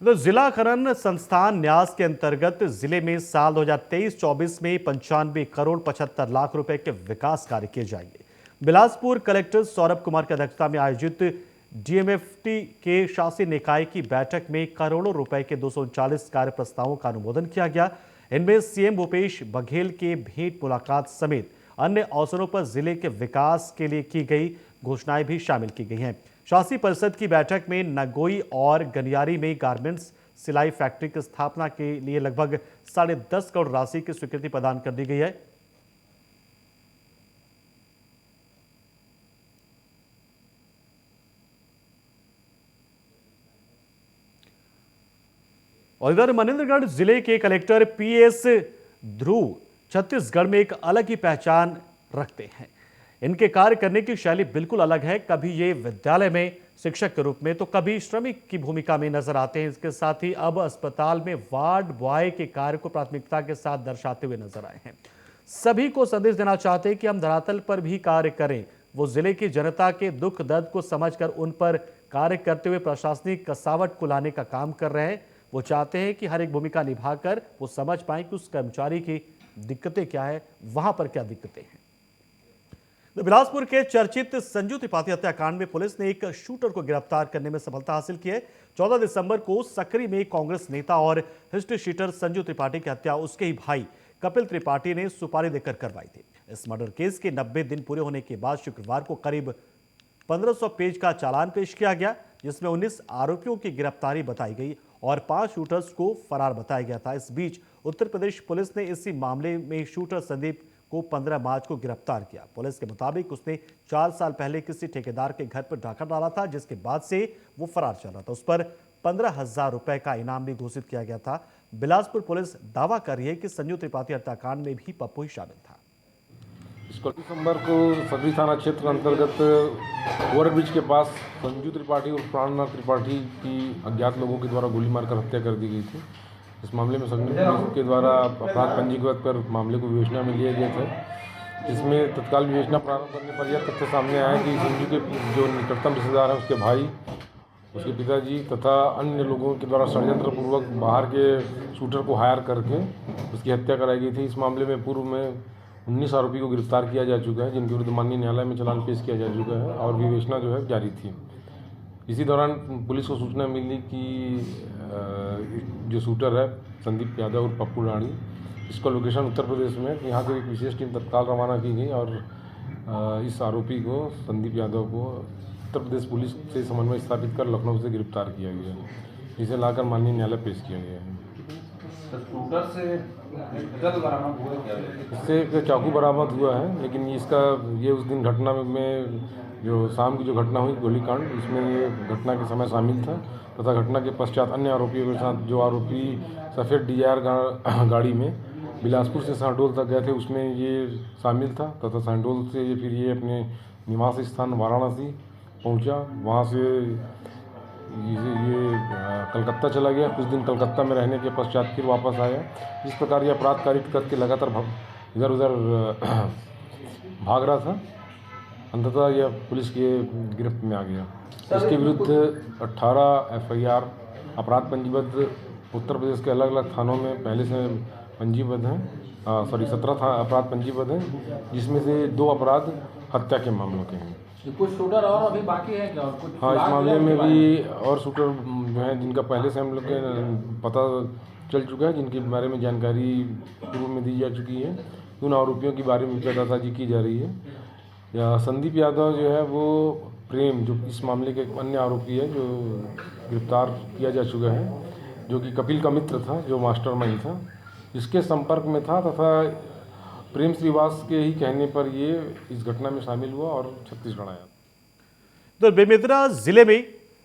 तो जिला खनन संस्थान न्यास के अंतर्गत जिले में साल 2023-24 में 95 करोड़ 75 लाख रुपए के विकास कार्य किए जाएंगे। बिलासपुर कलेक्टर सौरभ कुमार की अध्यक्षता में आयोजित डीएमएफटी के शासी निकाय की बैठक में करोड़ों रुपए के 239 कार्य प्रस्तावों का अनुमोदन किया गया। इनमें सीएम भूपेश बघेल के भेंट मुलाकात समेत अन्य अवसरों पर जिले के विकास के लिए की गई घोषणाएं भी शामिल की गई हैं। शासी परिषद की बैठक में नगोई और गनियारी में गारमेंट्स सिलाई फैक्ट्री की स्थापना के लिए लगभग 10.5 करोड़ राशि की स्वीकृति प्रदान कर दी गई है। और इधर मनेंद्रगढ़ जिले के कलेक्टर पीएस ध्रुव छत्तीसगढ़ में एक अलग ही पहचान रखते हैं। इनके कार्य करने की शैली बिल्कुल अलग है। कभी ये विद्यालय में शिक्षक के रूप में तो कभी श्रमिक की भूमिका में नजर आते हैं। इसके साथ ही अब अस्पताल में वार्ड बॉय के कार्य को प्राथमिकता के साथ दर्शाते हुए नजर आए हैं। सभी को संदेश देना चाहते हैं कि हम धरातल पर भी कार्य करें। वो जिले की जनता के दुख दर्द को समझकर उन पर कार्य करते हुए प्रशासनिक कसावट को लाने का काम कर रहे हैं। वो चाहते हैं कि हर एक भूमिका निभाकर वो समझ पाएं कि उस कर्मचारी की दिक्कतें क्या है, वहां पर क्या दिक्कतें हैं। तो बिलासपुर के चर्चित संजू त्रिपाठी हत्याकांड में पुलिस ने एक शूटर को गिरफ्तार करने में सफलता हासिल की है। 14 दिसंबर को सकरी में कांग्रेस नेता और हिस्ट्री शीटर संजू त्रिपाठी की हत्या उसके ही भाई कपिल त्रिपाठी ने सुपारी देकर करवाई थी। इस मर्डर केस के 90 दिन पूरे होने के बाद शुक्रवार को करीब 1500 पेज का चालान पेश किया गया, जिसमें 19 आरोपियों की गिरफ्तारी बताई गई और 5 शूटर्स को फरार बताया गया था। इस बीच उत्तर प्रदेश पुलिस ने इसी मामले में शूटर संदीप को 15 मार्च को गिरफ्तार किया। पुलिस के मुताबिक उसने 4 साल पहले किसी ठेकेदार के घर पर डाका डाला था, जिसके बाद से वो फरार चल रहा था। उस पर 15,000 रुपए का इनाम भी घोषित किया गया था। बिलासपुर पुलिस दावा कर रही है कि संजू त्रिपाठी हत्याकांड में भी पप्पू ही शामिल था। 16 दिसंबर को सकरी थाना क्षेत्र अंतर्गत ओवरब्रिज के पास संजू त्रिपाठी और प्राणनाथ त्रिपाठी की अज्ञात लोगों के द्वारा गोली मारकर हत्या कर दी गई थी। इस मामले में संजू पुलिस के द्वारा अपराध पंजीकृत कर मामले को विवेचना में लिया गया था। इसमें तत्काल विवेचना प्रारंभ करने पर यह तथ्य सामने आया कि संजू के जो निकटतम रिश्तेदार हैं, उसके भाई, उसके पिताजी तथा अन्य लोगों के द्वारा षड्यंत्रपूर्वक बाहर के शूटर को हायर करके उसकी हत्या कराई गई थी। इस मामले में पूर्व में 19 आरोपी को गिरफ्तार किया जा चुका है, जिनके विरुद्ध माननीय न्यायालय में चालान पेश किया जा चुका है और विवेचना जो है जारी थी। इसी दौरान पुलिस को सूचना मिली कि जो शूटर है संदीप यादव और पप्पू राणी, इसका लोकेशन उत्तर प्रदेश में, यहाँ से एक विशेष टीम तत्काल रवाना की गई और इस आरोपी को संदीप यादव को उत्तर प्रदेश पुलिस से समन्वय स्थापित कर लखनऊ से गिरफ्तार किया गया, जिसे लाकर माननीय न्यायालय पेश किया गया है। इससे एक चाकू बरामद हुआ है, लेकिन ये उस दिन घटना में जो शाम की जो घटना हुई गोलीकांड, इसमें ये घटना के समय शामिल था तथा घटना के पश्चात अन्य आरोपियों के साथ जो आरोपी सफ़ेद डिजायर गाड़ी में बिलासपुर से शहडोल तक गए थे, उसमें ये शामिल था तथा शहडोल से फिर ये अपने निवास स्थान वाराणसी पहुंचा। वहां से ये कलकत्ता चला गया। कुछ दिन कलकत्ता में रहने के पश्चात फिर वापस आया। इस प्रकार ये अपराध कारित करके लगातार इधर उधर भाग रहा था। अंततः यह पुलिस के गिरफ्त में आ गया। इसके विरुद्ध 18 FIR अपराध पंजीबद्ध उत्तर प्रदेश के अलग अलग थानों में पहले से पंजीबद्ध हैं। 17 अपराध पंजीबद्ध हैं, जिसमें से 2 अपराध हत्या के मामलों के हैं। कुछ शूटर और अभी बाकी है क्या? कुछ हाँ, इस मामले में भी और शूटर जो हैं, जिनका पहले से हम लोग के पता चल चुका है, जिनके बारे में जानकारी पूर्व में दी जा चुकी है। उन आरोपियों के बारे में पतासाजी की जा रही है। या संदीप यादव जो है वो प्रेम, जो इस मामले के अन्य आरोपी है, जो गिरफ्तार किया जा चुका है, जो कि कपिल का मित्र था, जो मास्टरमाइंड था, इसके संपर्क में था तथा प्रेम श्रीवास के ही कहने पर ये इस घटना में शामिल हुआ और छत्तीसगढ़ आया। तो बेमेतरा जिले में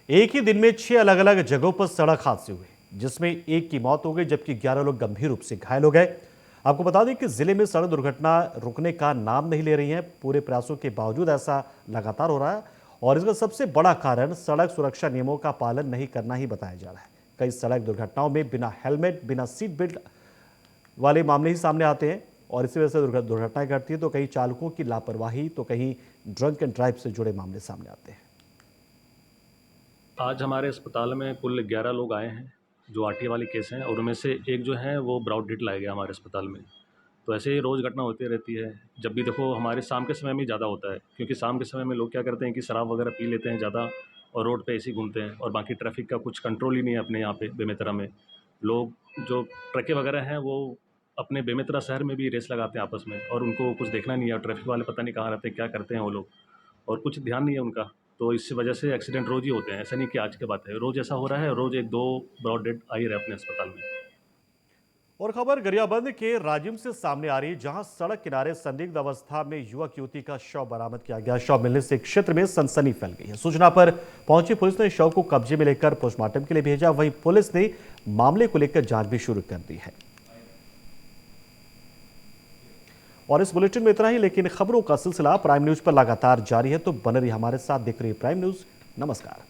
एक ही दिन में 6 अलग अलग जगहों पर सड़क हादसे हुए, जिसमें एक की मौत हो गई जबकि 11 लोग गंभीर रूप से घायल हो गए। आपको बता दें कि जिले में सड़क दुर्घटना रुकने का नाम नहीं ले रही है। पूरे प्रयासों के बावजूद ऐसा लगातार हो रहा है और इसका सबसे बड़ा कारण सड़क सुरक्षा नियमों का पालन नहीं करना ही बताया जा रहा है। कई सड़क दुर्घटनाओं में बिना हेलमेट, बिना सीट बेल्ट वाले मामले ही सामने आते हैं और इसी वजह से दुर्घटनाएं घटती है। तो कहीं चालकों की लापरवाही, तो कहीं ड्रंक एंड ड्राइव से जुड़े मामले सामने आते हैं। आज हमारे अस्पताल में कुल 11 लोग आए हैं, जो आरटीआई वाले केस हैं, और उनमें से एक जो है वो ब्राउड डेथ लाया गया हमारे अस्पताल में। तो ऐसे ही रोज़ घटना होती रहती है। जब भी देखो हमारे शाम के समय में ज़्यादा होता है, क्योंकि शाम के समय में लोग क्या करते हैं कि शराब वगैरह पी लेते हैं ज़्यादा और रोड पे ऐसे ही घूमते हैं, और बाकी ट्रैफिक का कुछ कंट्रोल ही नहीं है अपने यहाँ पे बेमेतरा में। लोग जो ट्रकें वगैरह हैं वो अपने बेमेतरा शहर में भी रेस लगाते हैं आपस में, और उनको कुछ देखना नहीं है, और ट्रैफिक वाले पता नहीं कहाँ रहते हैं, क्या करते हैं वो लोग, और कुछ ध्यान नहीं है उनका। तो इस वजह से एक्सीडेंट रोज़ ही होते हैं, ऐसा नहीं कि आज की बात है, रोज़ ऐसा हो रहा है, रोज़ 1-2 ब्रॉड डेड आ ही रहे अपने अस्पताल में। और खबर गरियाबंद के राजिम से सामने आ रही है, जहां सड़क किनारे संदिग्ध अवस्था में युवक युवती का शव बरामद किया गया। शव मिलने से क्षेत्र में सनसनी फैल गई है। सूचना पर पहुंची पुलिस ने शव को कब्जे में लेकर पोस्टमार्टम के लिए भेजा। वहीं पुलिस ने मामले को लेकर जांच भी शुरू कर दी है। और इस बुलेटिन में इतना ही, लेकिन खबरों का सिलसिला प्राइम न्यूज पर लगातार जारी है, तो बने रहिए हमारे साथ। देख रहिए प्राइम न्यूज। नमस्कार।